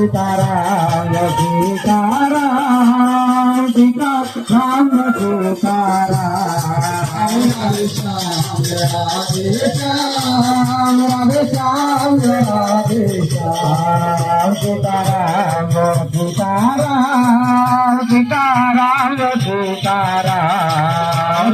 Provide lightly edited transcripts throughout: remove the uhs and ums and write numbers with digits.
Sitaram Sitaram Sitaram Sitaram Radhe Shyam Radhe Shyam Radhe Shyam Radhe Shyam Sitaram Sitaram Sitaram Sitaram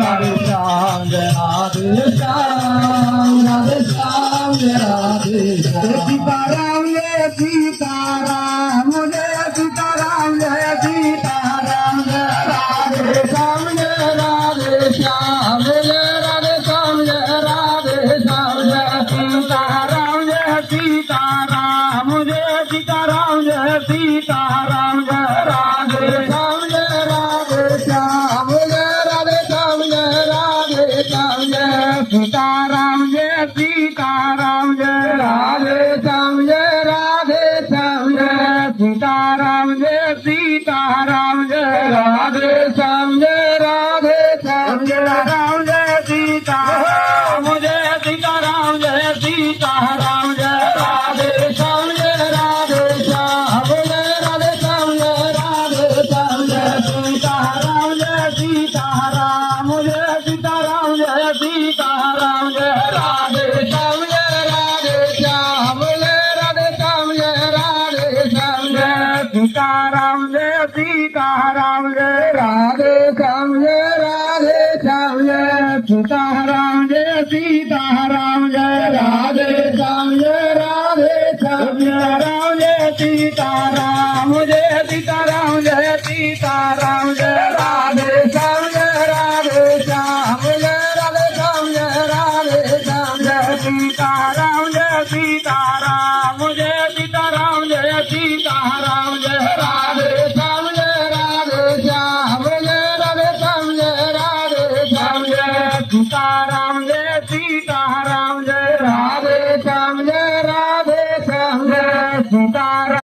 Radhe Shyam Radhe Shyam Radhe Shyam Radhe Shyam Sitaram Jai Sitaram Jai Sitaram Jai Sitaram Jai Radhe Shyam Jai Radhe Shyam Jai Radhe Shyam Jai Radhe Shyam Jai Sitaram Jai Sitaram Jai Sitaram Jai Sitaram Jai Radhe Shyam Jai Radhe Shyam Jai Radhe Shyam Jai Radhe Shyam Jai Sitaram Jai Sitaram Jai Radhe Shyam Jai Radhe Shyam Jai Sitaram Jai Sitaram Jai Radhe Shyam Jai Radhe Shyam Jai Ram Jai Sitaram Jai Sitaram Jai Sitaram Jai Radhe Shyam Jai Radhe Shyam Jai Radhe Shyam Jai Radhe Shyam Jai Sitaram Jai Sitaram Jai Sitaram Jai Sitaram Jai Radhe Shyam Jai Radhe Shyam Jai Radhe Shyam Jai Radhe Shyam Jai Sitaram Jai Sitaram Jai Radhe Shyam Jai Radhe Shyam Jai Sitaram Jai Sitaram Jai Radhe Shyam Jai Radhe Shyam Jai Ram Jai Sitaram Jai Sitaram Jai Sitaram Jai Radhe Shyam Jai Radhe Shyam Jai Radhe Shyam Jai Radhe Shyam Jai Sitaram Jai Sitaram